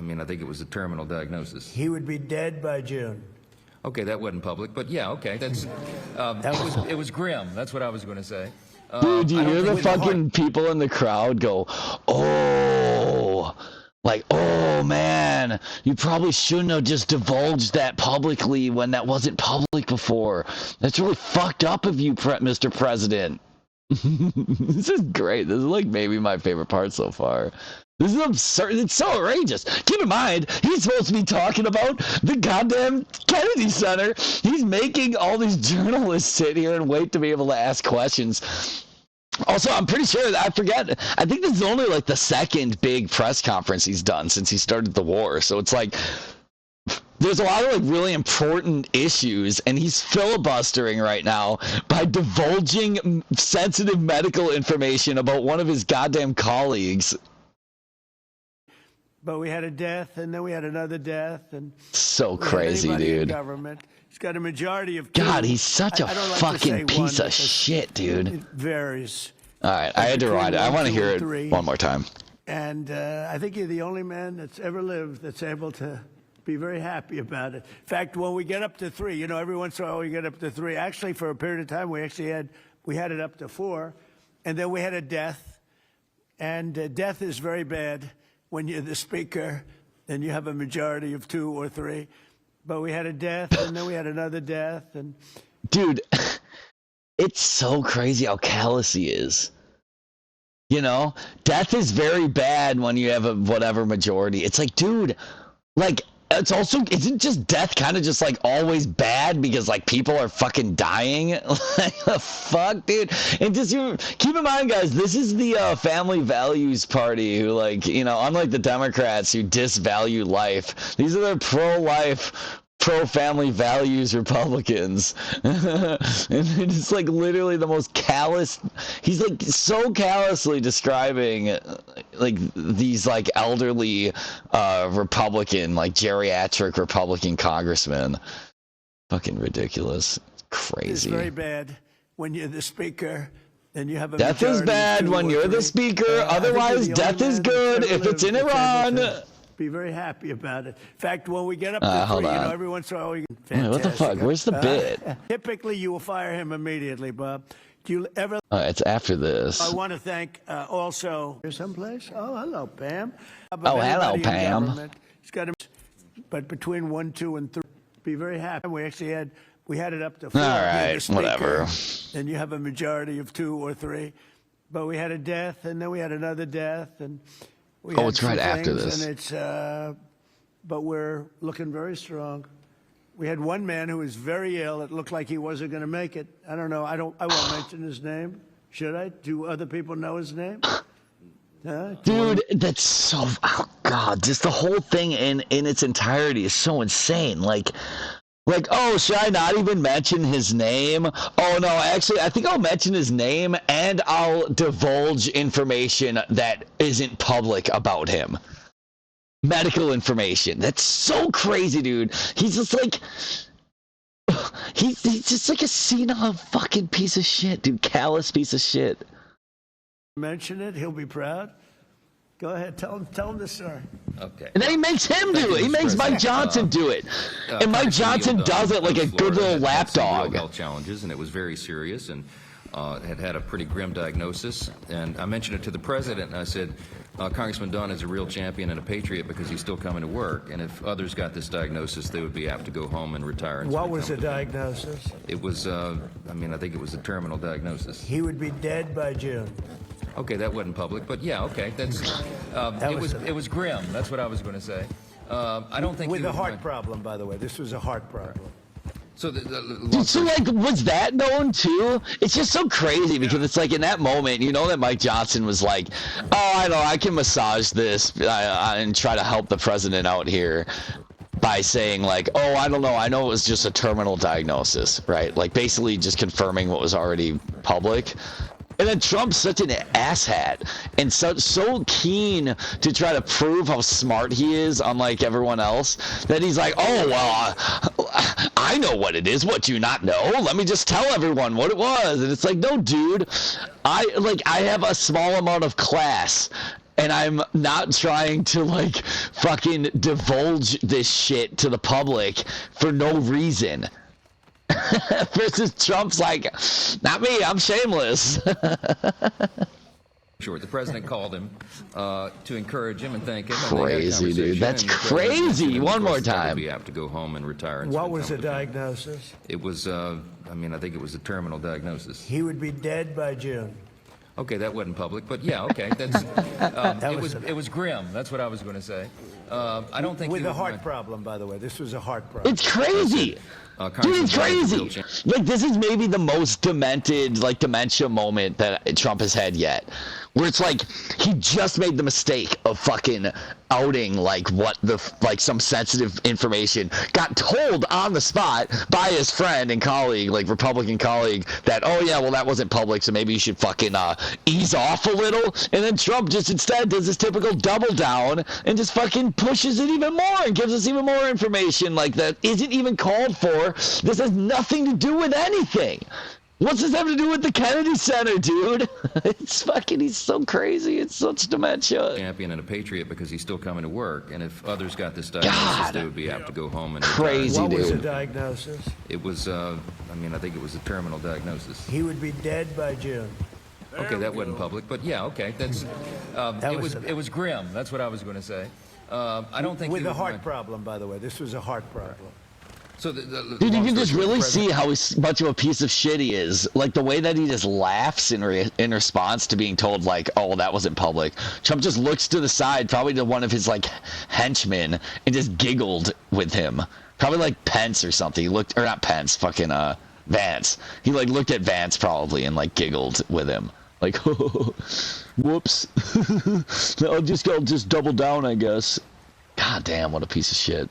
mean, I think it was a terminal diagnosis. He would be dead by June. Okay, that wasn't public, but yeah, okay, that's it was grim. That's what I was going to say. Dude, do you hear the fucking people in the crowd go, oh, like, oh man, you probably shouldn't have just divulged that publicly when that wasn't public before. That's really fucked up of you, Mr. President. This is great. This is like maybe my favorite part so far. This is absurd. It's so outrageous. Keep in mind, he's supposed to be talking about the goddamn Kennedy Center. He's making all these journalists sit here and wait to be able to ask questions. Also, I'm pretty sure, I forget, I think this is only like the second big press conference he's done since he started the war. So it's like, there's a lot of like really important issues, and he's filibustering right now by divulging sensitive medical information about one of his goddamn colleagues. But we had a death, and then we had another death, and so crazy, dude. Government. He's got a majority of two. God, he's such a fucking like piece of shit, dude. It varies. All right, I had to rewind it. I want to hear it one more time. And I think you're the only man that's ever lived that's able to be very happy about it. In fact, when we get up to 3, you know, every once in a while we get up to 3. Actually, for a period of time, we had it up to 4, and then we had a death. And death is very bad when you're the speaker and you have a majority of 2 or 3. But we had a death, and then we had another death. And dude, it's so crazy how callous he is. You know, death is very bad when you have a whatever majority. It's like, dude, like, it's also, isn't just death kind of just like always bad because like people are fucking dying? Like, the fuck, dude? And just keep in mind, guys, this is the family values party who, like, you know, unlike the Democrats who disvalue life, these are the pro-life, pro-family values Republicans. And it's like literally the most callous, he's like so callously describing like these like elderly Republican, like geriatric Republican congressmen. Fucking ridiculous. Crazy. It's very bad when you're the speaker and you have a death is bad when you're the speaker, otherwise death is good if it's in Iran. Be very happy about it. In fact, when we get up to 3, you know, every once in a while we get fantastic. Wait, what the fuck? Where's the bit? Typically, you will fire him immediately, Bob. Do you ever? It's after this. I want to thank also. Here's someplace. Oh, hello, Pam. Oh, hello, Pam. He's got him, but between 1, 2, and 3, be very happy. We had it up to 4. All right, whatever. And you have a majority of 2 or 3, but we had a death, and then we had another death, and. It's right after this. And it's, but we're looking very strong. We had one man who was very ill. It looked like he wasn't going to make it. I don't know. I won't mention his name. Should I? Do other people know his name? Dude, that's so, oh God, just the whole thing in its entirety is so insane. Like, oh, should I not even mention his name? Oh, no, actually, I think I'll mention his name, and I'll divulge information that isn't public about him. Medical information. That's so crazy, dude. He's just like, he's just like a senile fucking piece of shit, dude. Callous piece of shit. Mention it, he'll be proud. Go ahead, tell him the story. Okay. And then he makes him do it. He makes Mike Johnson do it. And Mike Johnson does it like a good little lapdog. Health challenges, and it was very serious, and had a pretty grim diagnosis. And I mentioned it to the president, and I said, Congressman Dunn is a real champion and a patriot because he's still coming to work. And if others got this diagnosis, they would be apt to go home and retire. What was the diagnosis? It was, I mean, I think it was a terminal diagnosis. He would be dead by June. Okay, that wasn't public, but yeah, okay, that's it was grim. That's what I was going to say. I don't think with a heart problem, by the way. This was a heart problem. So, so like, was that known too? It's just so crazy because it's like in that moment, you know that Mike Johnson was like, "Oh, I know, I can massage this and try to help the president out here." By saying like, oh, I don't know, I know it was just a terminal diagnosis, right? Like basically just confirming what was already public. And then Trump's such an asshat and so keen to try to prove how smart he is, unlike everyone else, that he's like, oh, well, I know what it is. What, do you not know? Let me just tell everyone what it was. And it's like, no, dude, I have a small amount of class. and I'm not trying to like fucking divulge this shit to the public for no reason. Versus Trump's like, not me, I'm shameless. Sure, the president called him to encourage him and thank him. Crazy, dude. That's crazy. One more time. You have to go home and retire. And What was the diagnosis? It was, I think it was a terminal diagnosis. He would be dead by June. Okay, that wasn't public, but yeah, okay. That's it was grim. That's what I was going to say. I don't think with a heart problem, by the way. This was a heart problem. It's crazy. Dude, it's crazy. Like, this is maybe the most demented, like, dementia moment that Trump has had yet. Where it's like, he just made the mistake of fucking outing, like, some sensitive information. Got told on the spot by his friend and colleague, like, Republican colleague, that, oh, yeah, well, that wasn't public, so maybe you should fucking ease off a little. And then Trump just instead does this typical double down and just fucking pushes it even more and gives us even more information, like, that isn't even called for. This has nothing to do with anything. What's this have to do with the Kennedy Center, dude? It's fucking, he's so crazy. It's such dementia. Champion and a patriot because he's still coming to work. And if others got this diagnosis, they would have to go home and crazy, what dude. Was the diagnosis? It was, I think it was a terminal diagnosis. He would be dead by June. Okay, that wasn't public, but yeah, okay. That's it was grim. That's what I was going to say. I don't think with a heart problem, by the way. This was a heart problem. So dude, you can just really see how much of a piece of shit he is. Like, the way that he just laughs in response to being told, like, oh, that wasn't public. Trump just looks to the side, probably to one of his, like, henchmen, and just giggled with him. Probably, like, Pence or something. He looked, or not Pence, fucking, Vance. He, like, looked at Vance, probably, and, like, giggled with him. Like, whoops. I'll just double down, I guess. God damn, what a piece of shit.